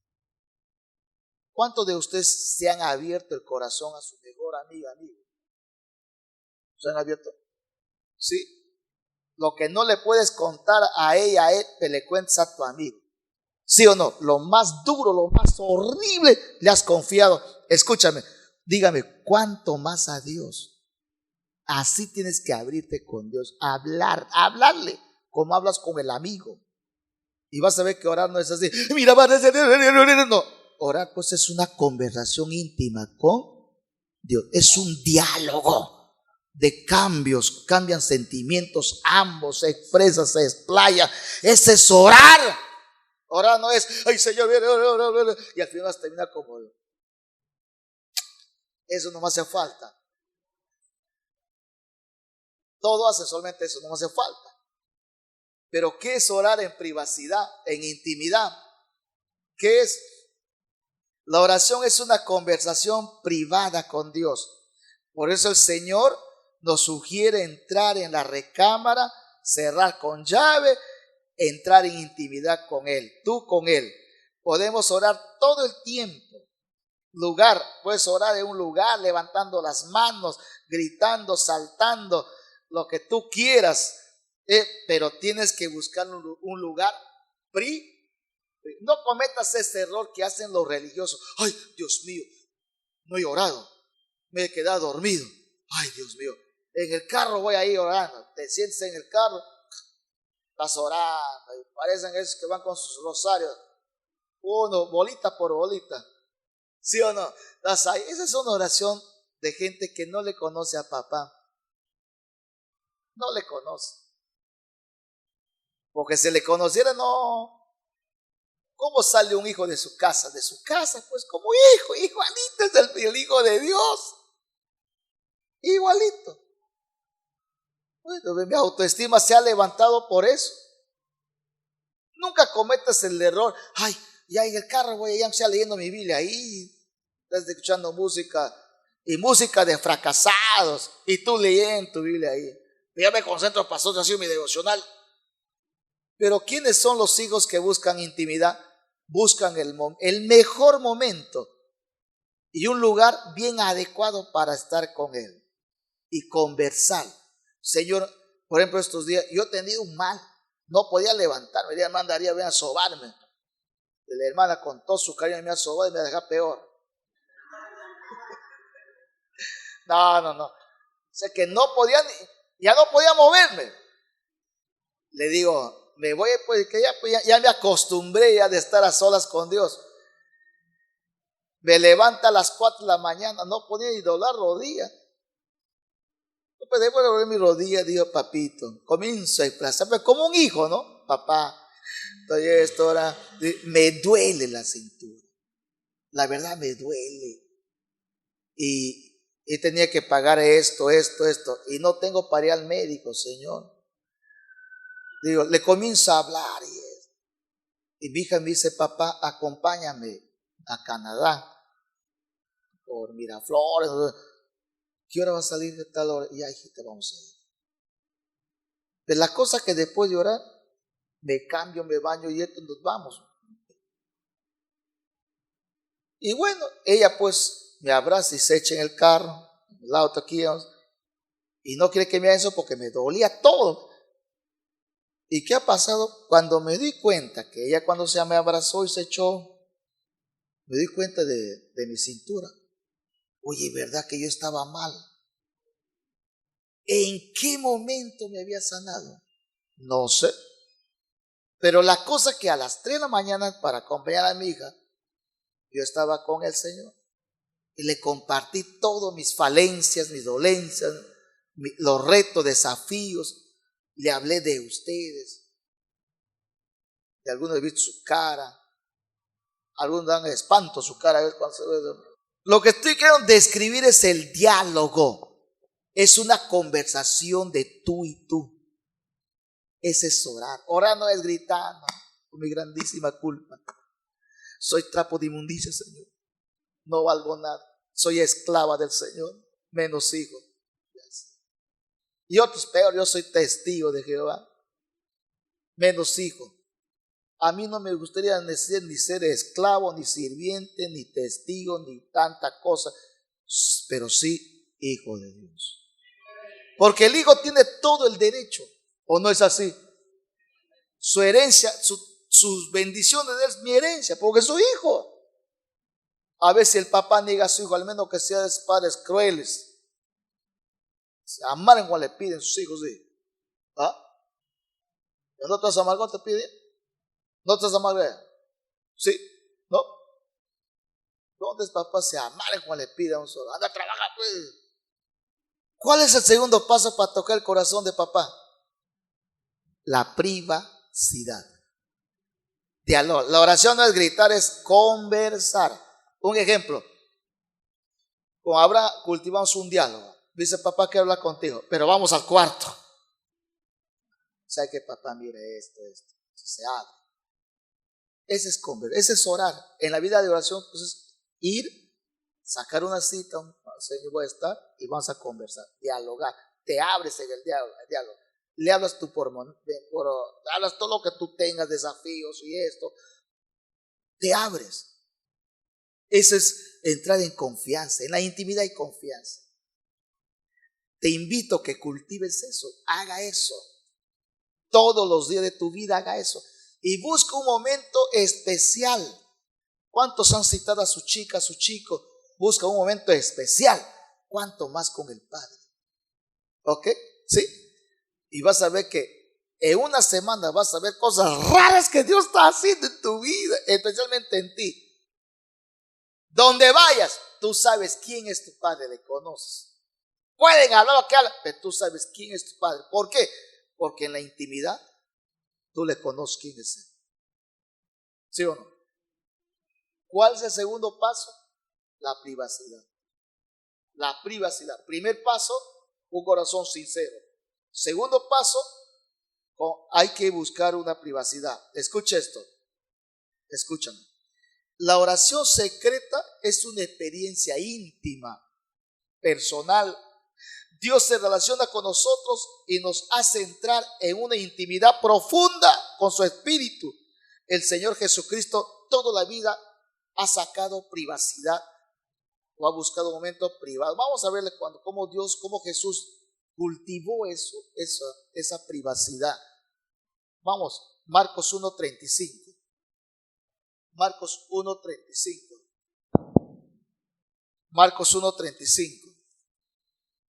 ¿Cuántos de ustedes se han abierto el corazón a su mejor amigo? ¿Se han abierto? Sí. Lo que no le puedes contar a ella, te le cuentas a tu amigo. ¿Sí o no? Lo más duro, lo más horrible le has confiado. Escúchame, dígame, ¿cuánto más a Dios? Así tienes que abrirte con Dios, hablarle como hablas con el amigo. Y vas a ver que orar no es así. Mira, no. Orar pues es una conversación íntima con Dios. Es un diálogo de cambios, cambian sentimientos, ambos se expresan, se explaya. Ese es orar. Orar no es: ay Señor, y al final vas a terminar como eso. No me hace falta. Todo hace solamente eso, no me hace falta. Pero ¿qué es orar en privacidad, en intimidad? ¿Qué es? La oración es una conversación privada con Dios. Por eso el Señor nos sugiere entrar en la recámara, cerrar con llave, entrar en intimidad con Él, tú con Él. Podemos orar todo el tiempo. Puedes orar en un lugar, levantando las manos, gritando, saltando, lo que tú quieras, pero tienes que buscar un lugar privado. No cometas ese error que hacen los religiosos. Ay, Dios mío, no he orado, me he quedado dormido. Ay, Dios mío, en el carro voy a ir orando. Te sientes en el carro, estás orando y parecen esos que van con sus rosarios, uno bolita por bolita. ¿Sí o no? Estás ahí. Esa es una oración de gente que no le conoce a papá. No le conoce. Porque si le conociera, no. ¿Cómo sale un hijo de su casa? De su casa, pues como igualito es el hijo de Dios. Igualito. Bueno, mi autoestima se ha levantado por eso. Nunca cometas el error. Ay, ya en el carro voy ya sea leyendo mi Biblia ahí, estás escuchando música y música de fracasados y tú leyendo tu Biblia ahí. Ya me concentro, pastor, así mi devocional. Pero ¿quiénes son los hijos que buscan intimidad? Buscan el mejor momento y un lugar bien adecuado para estar con Él y conversar. Señor, por ejemplo, estos días yo he tenido un mal, no podía levantarme, la hermana Daría, ven a sobarme. La hermana con todo su cariño me ha sobado y me ha dejado peor. No. O sea que no podía, ya no podía moverme. Le digo, me voy, pues que ya me acostumbré ya de estar a solas con Dios. Me levanta a las 4 de la mañana, no podía ni doblar rodillas. Pues después de doblar mi rodilla, digo, papito, comienzo a desplazarme como un hijo, ¿no? Papá, estoy esto ahora, me duele la cintura. La verdad me duele. Y tenía que pagar esto, y no tengo para ir al médico, Señor. Digo, le comienzo a hablar y mi hija me dice, papá, acompáñame a Canadá por Miraflores. ¿Qué hora va a salir de tal hora? Y ya, hijita, vamos a ir. De la cosa que después de orar, me cambio, me baño y esto, nos vamos. Y bueno, ella pues me abraza y se echa en el carro, en el auto aquí, y no quiere que me haga eso porque me dolía todo. ¿Y qué ha pasado? Cuando me di cuenta que ella cuando se me abrazó y se echó, me di cuenta de mi cintura. Oye, ¿verdad que yo estaba mal? ¿En qué momento me había sanado? No sé. Pero la cosa que a las 3 de la mañana para acompañar a mi hija, yo estaba con el Señor y le compartí todas mis falencias, mis dolencias, los retos, desafíos. Le hablé de ustedes. De algunos he visto su cara. Algunos dan espanto su cara. Cuando se ve. Lo que estoy queriendo describir es el diálogo. Es una conversación de tú y tú. Ese es orar. Orar no es gritar, no, por mi grandísima culpa. Soy trapo de inmundicia, Señor. No valgo nada. Soy esclava del Señor, menos hijo. Y otros peor, yo soy testigo de Jehová, menos hijo. A mí no me gustaría ni ser esclavo, ni sirviente, ni testigo, ni tanta cosa, pero sí hijo de Dios. Porque el hijo tiene todo el derecho, ¿o no es así? Su herencia, sus bendiciones es mi herencia, porque soy hijo. A veces el papá niega a su hijo, al menos que sean padres crueles. Se amargan cuando le piden sus hijos, ¿sí? ¿Ah? ¿No te vas a amar cuando te piden? ¿No te vas a amar? ¿Sí? ¿No? ¿Dónde papá se amargan cuando le piden a un solo? Anda, trabaja, pues. ¿Cuál es el segundo paso para tocar el corazón de papá? La privacidad. Diálogo. La oración no es gritar, es conversar. Un ejemplo. Con Abraham cultivamos un diálogo. Dice, papá, quiero hablar contigo, pero vamos al cuarto. ¿Sabe que papá mire esto? Se abre. Ese es conversar, ese es orar. En la vida de oración, pues es ir, sacar una cita, Señor, voy a estar y vamos a conversar, dialogar. Te abres en el diálogo. Le hablas tú hablas todo lo que tú tengas, desafíos y esto. Te abres. Eso es entrar en confianza, en la intimidad y confianza. Te invito a que cultives eso, haga eso. Todos los días de tu vida haga eso. Y busca un momento especial. ¿Cuántos han citado a su chica, a su chico? Busca un momento especial. ¿Cuánto más con el Padre? ¿Ok? ¿Sí? Y vas a ver que en una semana vas a ver cosas raras que Dios está haciendo en tu vida, especialmente en ti. Donde vayas, tú sabes quién es tu Padre, le conoces. Pueden hablar lo que hablan, pero tú sabes quién es tu Padre. ¿Por qué? Porque en la intimidad tú le conoces quién es Él. ¿Sí o no? ¿Cuál es el segundo paso? La privacidad. La privacidad. Primer paso, un corazón sincero. Segundo paso, hay que buscar una privacidad. Escucha esto, escúchame. La oración secreta es una experiencia íntima, personal. Dios se relaciona con nosotros y nos hace entrar en una intimidad profunda con su Espíritu. El Señor Jesucristo toda la vida ha sacado privacidad o ha buscado momentos privados. Vamos a verle cómo Jesús cultivó esa privacidad. Vamos, Marcos 1:35. Marcos 1:35. Marcos 1:35.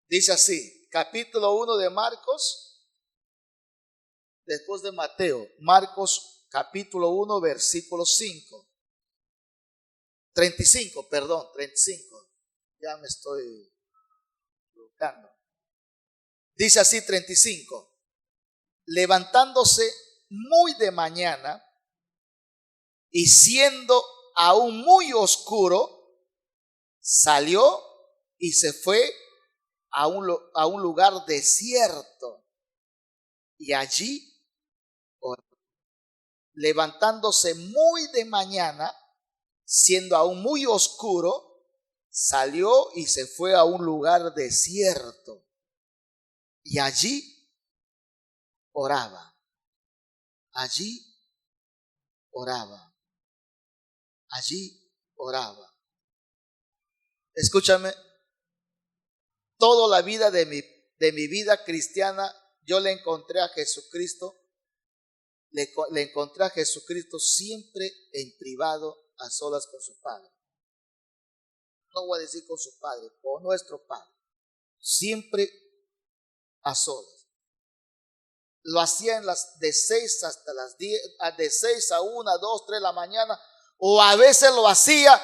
Dice así, capítulo 1 de Marcos, después de Mateo. Marcos capítulo 1, versículo 5. 35, perdón, 35. Ya me estoy equivocando. Dice así 35. Levantándose muy de mañana y siendo aún muy oscuro, salió y se fue a un lugar desierto y allí oró. Levantándose muy de mañana, siendo aún muy oscuro, salió y se fue a un lugar desierto y allí oraba. Allí oraba. Allí oraba. Escúchame, toda la vida de mi vida cristiana, yo le encontré a Jesucristo, le encontré a Jesucristo siempre en privado, a solas con su Padre. No voy a decir con su Padre, con nuestro Padre. Siempre a solas. Lo hacía de 6 hasta las 10, de 6 a 1, 2, 3 de la mañana, o a veces lo hacía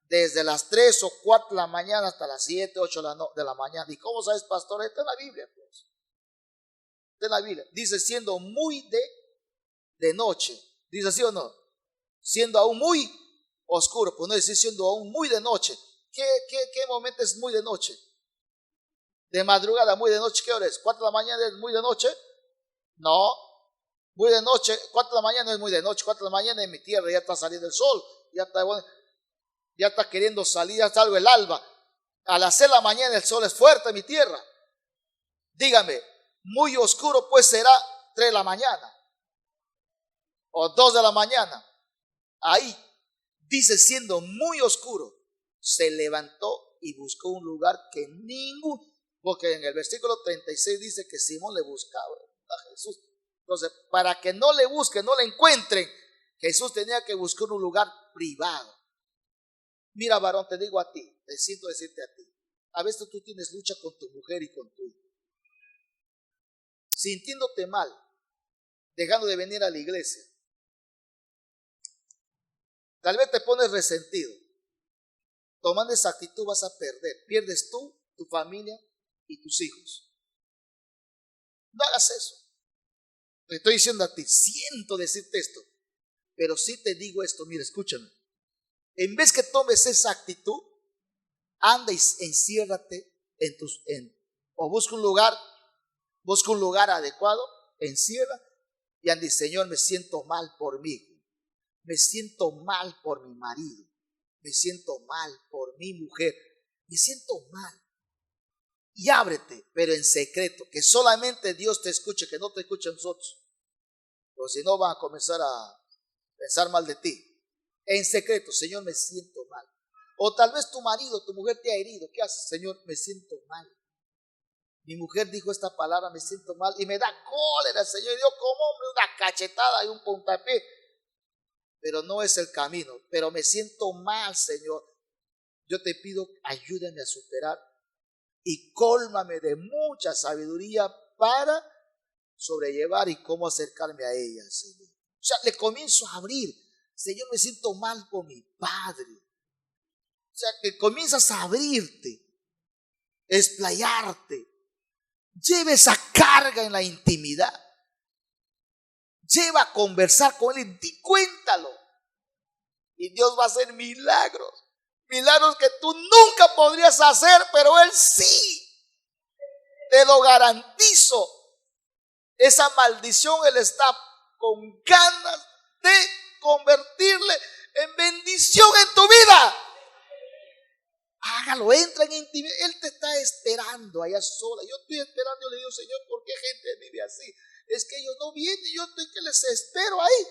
desde las 3 o 4 de la mañana hasta las 7, 8 de la mañana. ¿Y cómo sabes, pastor? Está en la Biblia, pues. Está en la Biblia. Dice, siendo muy de noche. Dice, ¿sí o no? Siendo aún muy oscuro. Pues no decir siendo aún muy de noche. ¿Qué momento es muy de noche? De madrugada, muy de noche. ¿Qué hora es? ¿4 de la mañana es muy de noche? No. Muy de noche, 4 de la mañana no es muy de noche. 4 de la mañana en mi tierra ya está saliendo el sol. Ya está queriendo salir, ya salgo el alba. A las 6 de la mañana el sol es fuerte en mi tierra. Dígame, muy oscuro pues será 3 de la mañana o 2 de la mañana. Ahí dice, siendo muy oscuro, se levantó y buscó un lugar que porque en el versículo 36 dice que Simón le buscaba a Jesús. Entonces, para que no le busquen, no le encuentren, Jesús tenía que buscar un lugar privado. Mira, varón, te digo a ti, te siento decirte a ti, a veces tú tienes lucha con tu mujer y con tu hijo, sintiéndote mal, dejando de venir a la iglesia. Tal vez te pones resentido. Tomando esa actitud vas a perder. Pierdes tú, tu familia y tus hijos. No hagas eso. Te estoy diciendo a ti, siento decirte esto, pero sí te digo esto, mira, escúchame. En vez que tomes esa actitud, anda y enciérrate o busca un lugar adecuado, encierra y anda y Señor, me siento mal por mí. Me siento mal por mi marido. Me siento mal por mi mujer. Me siento mal. Y ábrete, pero en secreto, que solamente Dios te escuche, que no te escuchen nosotros. Porque si no van a comenzar a pensar mal de ti. En secreto, Señor, me siento mal. O tal vez tu marido, tu mujer te ha herido. ¿Qué haces? Señor, me siento mal. Mi mujer dijo esta palabra, me siento mal. Y me da cólera, Señor. Yo como hombre, una cachetada y un puntapié. Pero no es el camino. Pero me siento mal, Señor. Yo te pido, ayúdame a superar y cólmame de mucha sabiduría para sobrellevar y cómo acercarme a ella, Señor. O sea, le comienzo a abrir. Señor, me siento mal con mi padre. O sea, que comienzas a abrirte, explayarte. Lleva esa carga en la intimidad. Lleva a conversar con él y cuéntalo. Y Dios va a hacer milagros. Milagros que tú nunca podrías hacer, pero Él sí. Te lo garantizo. esa maldición Él está con ganas de convertirle en bendición en tu vida. Hágalo, entra en intimidad. Él te está esperando allá sola. Yo estoy esperando. Yo le digo, Señor, ¿por qué gente vive así? Es que ellos no vienen. Yo estoy que les espero ahí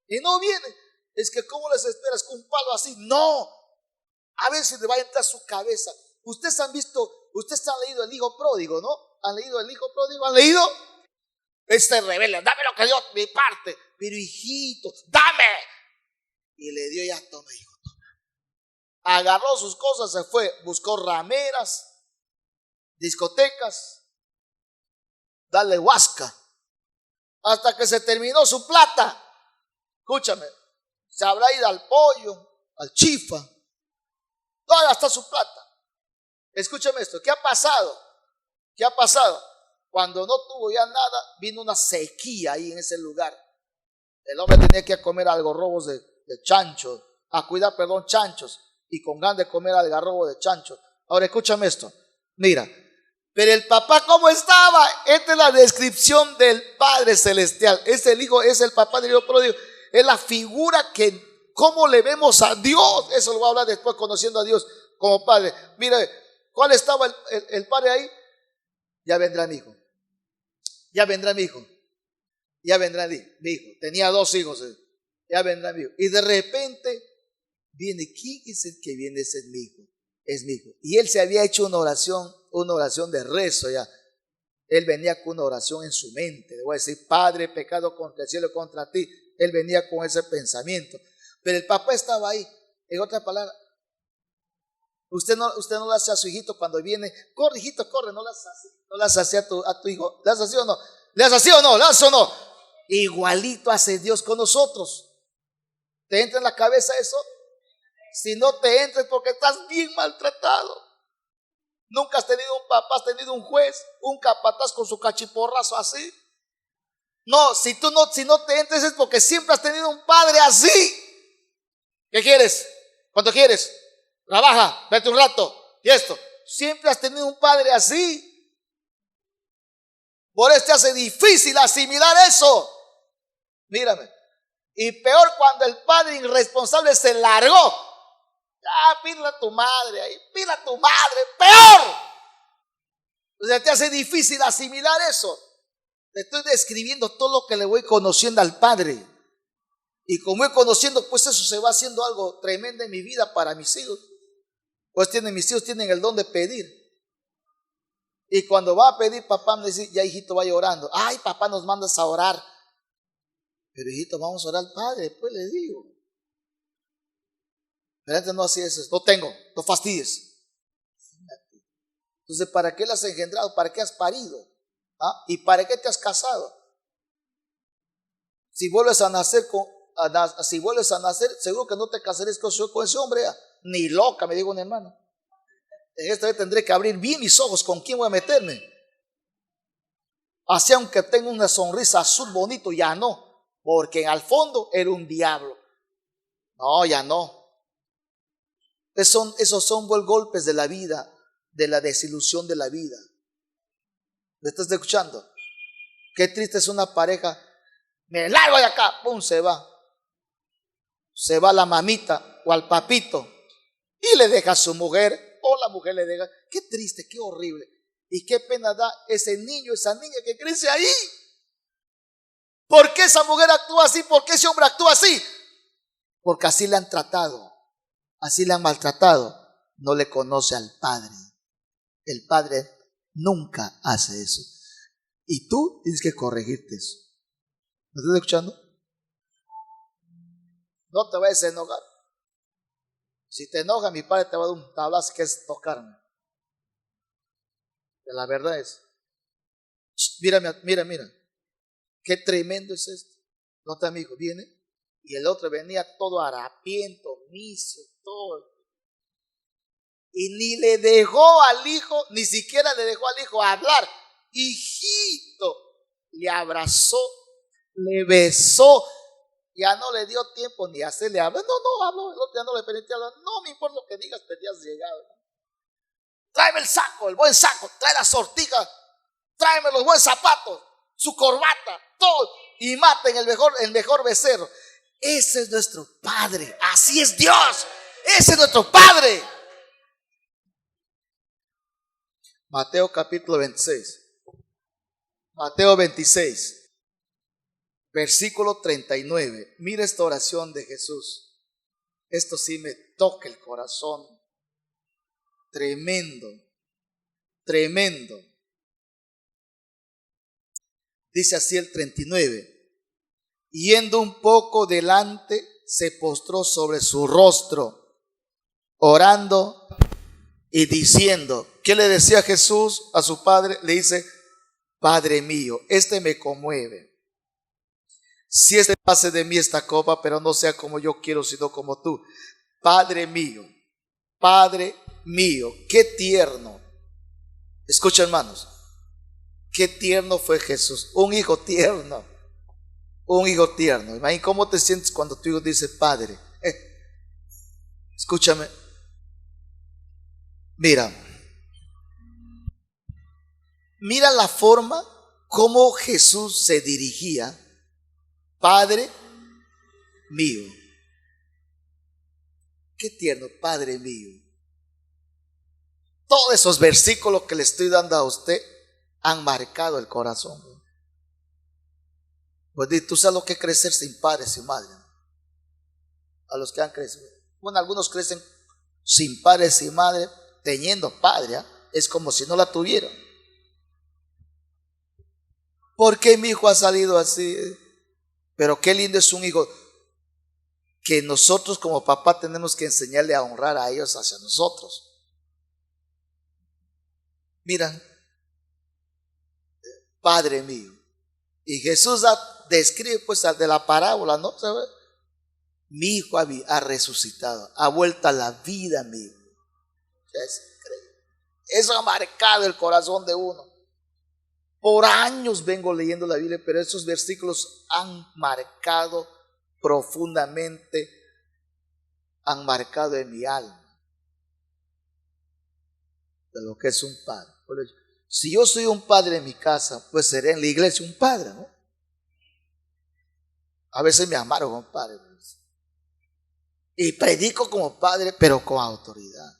y no vienen. Es que ¿cómo les esperas con un palo así? No. A ver si le va a entrar a su cabeza. Ustedes han visto, ustedes han leído El hijo pródigo, ¿no? ¿Han leído El hijo pródigo? ¿Han leído? Este rebelde, dame lo que dio mi parte. Pero hijito, dame. Y le dio, ya toma, hijo. Agarró sus cosas, se fue, buscó rameras, discotecas, dale huasca, hasta que se terminó su plata. Escúchame, se habrá ido al pollo, al chifa, toda está su plata. Escúchame esto, ¿qué ha pasado? ¿Qué ha pasado? Cuando no tuvo ya nada, vino una sequía ahí en ese lugar. El hombre tenía que comer algarrobos de chancho, chanchos. Y con ganas de comer algarrobo de chancho. Ahora escúchame esto. Mira, pero el papá ¿cómo estaba? Esta es la descripción del Padre Celestial. Es el hijo, es el papá del hijo pródigo. Es la figura que cómo le vemos a Dios. Eso lo voy a hablar después, conociendo a Dios como Padre. Mira, ¿cuál estaba el padre ahí? Ya vendrá mi hijo. Ya vendrá mi hijo. Ya vendrá mi hijo. Tenía 2 hijos. Ya vendrá mi hijo. Y de repente viene, ¿quién es el que viene? Ese es mi hijo, es mi hijo. Y él se había hecho una oración de rezo ya. Él venía con una oración en su mente. Le voy a decir, Padre, pecado contra el cielo y contra ti. Él venía con ese pensamiento. Pero el papá estaba ahí. En otras palabras, usted no le hace a su hijito cuando viene, corre hijito, corre, no le hace así a tu hijo. ¿Le hace así o no? ¿Le hace así o no? ¿Le hace o no? Igualito hace Dios con nosotros. ¿Te entra en la cabeza eso? Si no te entres porque estás bien maltratado. Nunca has tenido un papá, has tenido un juez, un capataz con su cachiporrazo así. No, si no te entres es porque siempre has tenido un padre así. ¿Qué quieres? ¿Cuánto quieres? Trabaja, vete un rato. Y esto, siempre has tenido un padre así. Por eso te hace difícil asimilar eso. Mírame. Y peor cuando el padre irresponsable se largó. Pídele a tu madre ahí, pídele a tu madre, peor. O sea, te hace difícil asimilar eso. Te estoy describiendo todo lo que le voy conociendo al Padre. Y como voy conociendo, pues eso se va haciendo algo tremendo en mi vida para mis hijos. Pues mis hijos tienen el don de pedir. Y cuando va a pedir, papá me dice, ya hijito, vaya orando. Ay, papá, nos mandas a orar. Pero hijito, vamos a orar al Padre, pues le digo. Pero antes no hacía eso, no tengo, no fastidies. Entonces, ¿para qué las has engendrado? ¿Para qué has parido? ¿Y para qué te has casado? Si vuelves a nacer, seguro que no te casarás con ese hombre. Ni loca, me dijo un hermano. En esta vez tendré que abrir bien mis ojos con quién voy a meterme. Así aunque tenga una sonrisa azul bonito, ya no. Porque al fondo era un diablo. No, ya no. Esos son golpes de la vida, de la desilusión de la vida. ¿Me estás escuchando? Qué triste es una pareja. Me largo de acá, pum, se va. Se va la mamita o al papito y le deja a su mujer, o la mujer le deja. Qué triste, qué horrible. Y qué pena da ese niño, esa niña que crece ahí. ¿Por qué esa mujer actúa así? ¿Por qué ese hombre actúa así? Porque así le han tratado. Así le han maltratado. No le conoce al Padre. El Padre nunca hace eso. Y tú tienes que corregirte eso. ¿Me estás escuchando? No te vayas a enojar. Si te enoja, mi padre te va a dar un tablazo que es tocarme. La verdad es. Mira. Qué tremendo es esto. Nota, mi hijo, viene. Y el otro venía todo harapiento, miso, todo. Y ni le dejó al hijo, ni siquiera le dejó al hijo hablar. Hijito, le abrazó, le besó. Ya no le dio tiempo ni a hacerle hablar. No, habló. El otro ya no le permitía hablar. No me importa lo que digas, te has llegado. Tráeme el saco, el buen saco. Trae la sortija. Tráeme los buenos zapatos. su corbata, todo, y maten el mejor becerro. Ese es nuestro Padre, así es Dios, ese es nuestro Padre. Mateo capítulo 26, Mateo 26, versículo 39. Mira esta oración de Jesús. Esto sí me toca el corazón. Tremendo, tremendo. Dice así el 39. Yendo un poco delante, se postró sobre su rostro, orando y diciendo. ¿Qué le decía Jesús a su Padre? Le dice: Padre mío, me conmueve. Si pase de mí esta copa, pero no sea como yo quiero, sino como tú. Padre mío, qué tierno. Escucha, hermanos, qué tierno fue Jesús, un hijo tierno. Un hijo tierno. Imagínate cómo te sientes cuando tu hijo dice Padre. Escúchame. Mira la forma como Jesús se dirigía. Padre mío. Qué tierno, Padre mío. Todos esos versículos que le estoy dando a usted han marcado el corazón. Pues tú sabes lo que es crecer sin padre, sin madre. A los que han crecido. Bueno, algunos crecen sin padre, sin madre, teniendo padre. Es como si no la tuvieran. ¿Por qué mi hijo ha salido así? Pero qué lindo es un hijo que nosotros como papá tenemos que enseñarle a honrar a ellos hacia nosotros. Mira, Padre mío. Y Jesús describe pues de la parábola, ¿no? ¿Sabe? Mi hijo ha resucitado, ha vuelto a la vida, mi hijo. Eso ha marcado el corazón de uno. Por años vengo leyendo la Biblia, pero esos versículos han marcado profundamente, han marcado en mi alma de lo que es un padre. Si yo soy un padre en mi casa, pues seré en la iglesia un padre, ¿no? A veces me amargo como padre y predico como padre, pero con autoridad.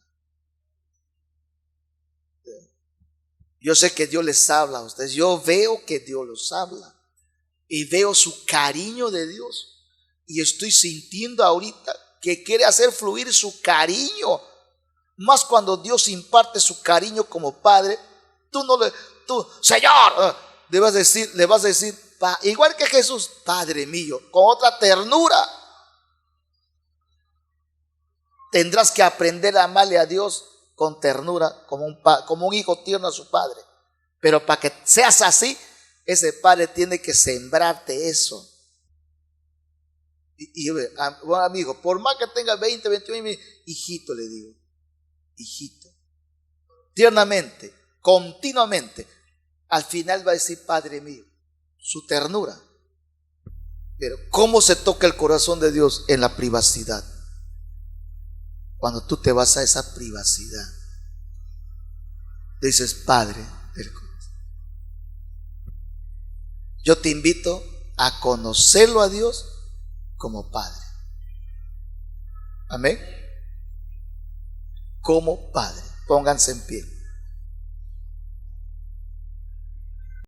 Yo sé que Dios les habla a ustedes. Yo veo que Dios los habla y veo su cariño de Dios, y estoy sintiendo ahorita que quiere hacer fluir su cariño. Más cuando Dios imparte su cariño como padre, tú, Señor, le vas a decir, igual que Jesús, Padre mío, con otra ternura. Tendrás que aprender a amarle a Dios con ternura, como un hijo tierno a su padre. Pero para que seas así, ese padre tiene que sembrarte eso. Bueno, amigo, por más que tenga 20, 21 años, hijito, le digo, hijito, tiernamente, continuamente, al final va a decir Padre mío, su ternura. Pero ¿cómo se toca el corazón de Dios? En la privacidad. Cuando tú te vas a esa privacidad, dices Padre del corazón. Yo te invito a conocerlo a Dios como Padre. Amén. Como Padre. Pónganse en pie.